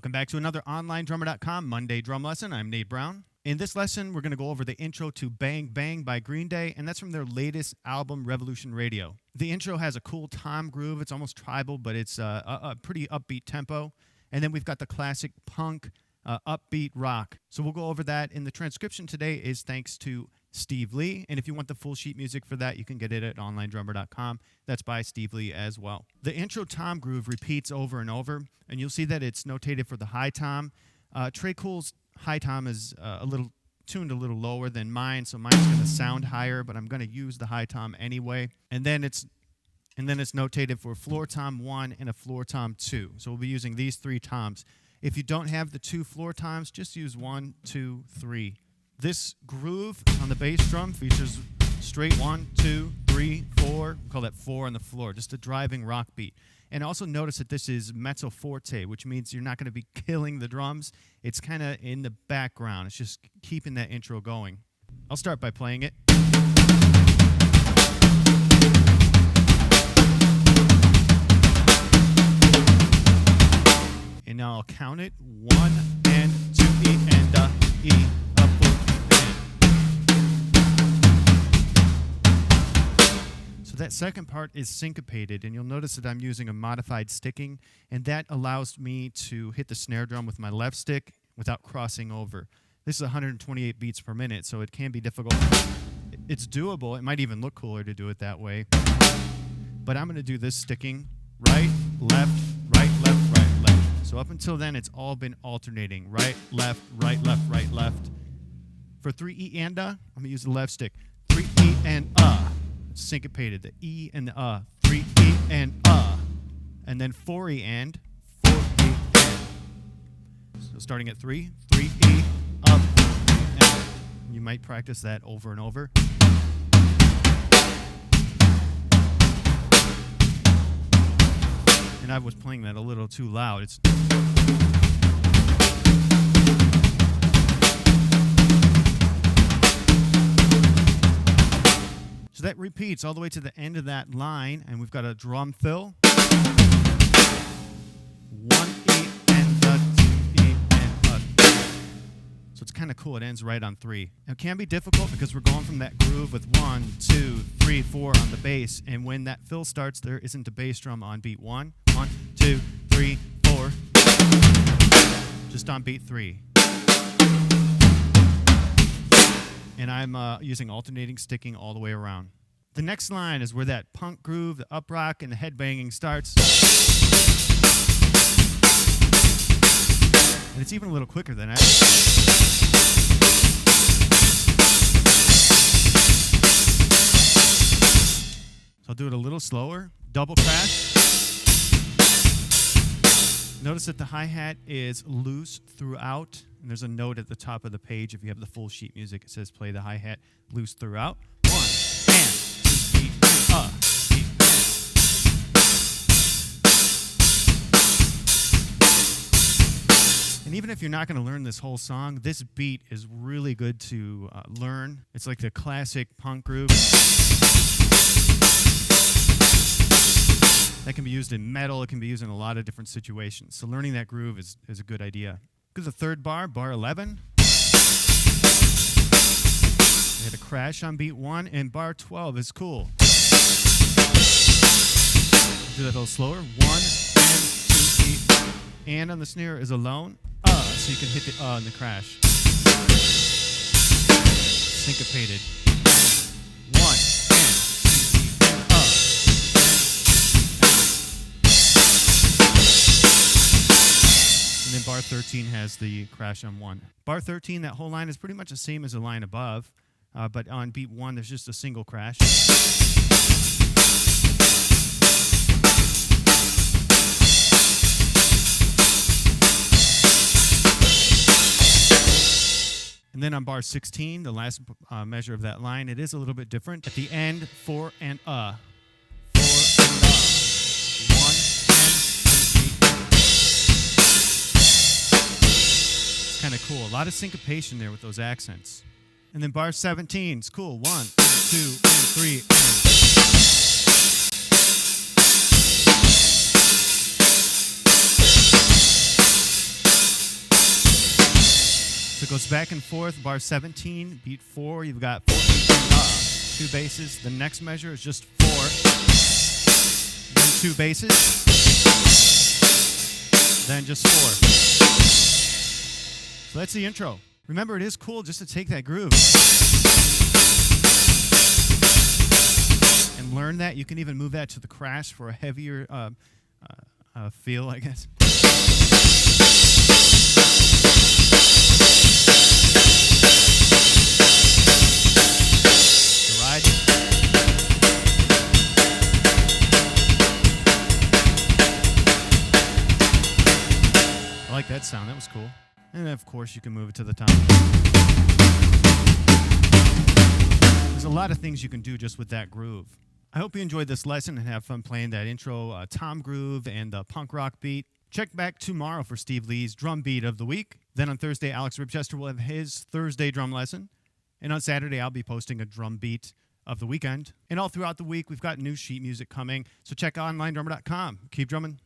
Welcome back to another OnlineDrummer.com Monday drum lesson. I'm Nate Brown. In this lesson, we're going to go over the intro to Bang Bang by Green Day, and that's from their latest album, Revolution Radio. The intro has a cool tom groove. It's almost tribal, but it's a pretty upbeat tempo. And then we've got the classic punk, upbeat rock. So we'll go over that. And the transcription today is thanks to Steve Lee. And if you want the full sheet music for that, you can get it at OnlineDrummer.com. That's by Steve Lee as well. The intro tom groove repeats over and over, and you'll see that it's notated for the high tom. Tré Cool's high tom is tuned a little lower than mine, so mine's going to sound higher, but I'm going to use the high tom anyway. And then it's notated for floor tom 1 and a floor tom 2. So we'll be using these three toms. If you don't have the two floor toms, just use 1, 2, 3. This groove on the bass drum features straight 1, 2, 3, 4. We call that 4 on the floor, just a driving rock beat. And also notice that this is mezzo forte, which means you're not going to be killing the drums. It's kind of in the background. It's just keeping that intro going. I'll start by playing it. And now I'll count it. 1 and 2, E and E. That second part is syncopated, and you'll notice that I'm using a modified sticking, and that allows me to hit the snare drum with my left stick without crossing over. This is 128 beats per minute, so it can be difficult. It's doable. It might even look cooler to do it that way. But I'm going to do this sticking right, left, right, left, right, left. So up until then, it's all been alternating. Right, left, right, left. For 3 E and I'm going to use the left stick. 3 E and syncopated, the E and the 3 E and then 4 E and 4 E and. So starting at 3 E up, and you might practice that over and over. And I was playing that a little too loud. So that repeats all the way to the end of that line, and we've got a drum fill. 1 E and 2 E and So it's kind of cool. It ends right on 3. It can be difficult because we're going from that groove with 1, 2, 3, 4 on the bass, and when that fill starts, there isn't a bass drum on beat 1. 1, 2, 3, 4. Just on beat 3. And I'm using alternating sticking all the way around. The next line is where that punk groove, the up rock, and the headbanging starts. And it's even a little quicker than that. So I'll do it a little slower. Double crash. Notice that the hi-hat is loose throughout. And there's a note at the top of the page. If you have the full sheet music, it says play the hi-hat loose throughout. 1 and 2 E and And even if you're not going to learn this whole song, this beat is really good to learn. It's like the classic punk groove. That can be used in metal. It can be used in a lot of different situations. So learning that groove is a good idea. Go to the third bar, bar 11. We had a crash on beat 1, and bar 12 is cool. Do that a little slower. 1 and 2 E. And on the snare is alone. So you can hit the in the crash. Syncopated. 1 and 2 E. And then bar 13 has the crash on 1. Bar 13, that whole line is pretty much the same as the line above, but on beat 1, there's just a single crash. And then on bar 16, the last measure of that line, it is a little bit different. At the end, 4 and 4 and 1 kind of cool. A lot of syncopation there with those accents. And then bar 17 is cool. 1 and 2 and 3 and. So it goes back and forth. Bar 17, beat 4. You've got 4 beats, 2 basses. The next measure is just 4. Then 2 basses. Then just 4. So that's the intro. Remember, it is cool just to take that groove and learn that. You can even move that to the crash for a heavier feel, I guess. The ride. I like that sound. That was cool. And of course, you can move it to the top. There's a lot of things you can do just with that groove. I hope you enjoyed this lesson and have fun playing that intro tom groove and the punk rock beat. Check back tomorrow for Steve Lee's drum beat of the week. Then on Thursday, Alex Ribchester will have his Thursday drum lesson. And on Saturday, I'll be posting a drum beat of the weekend. And all throughout the week, we've got new sheet music coming. So check OnlineDrummer.com. Keep drumming.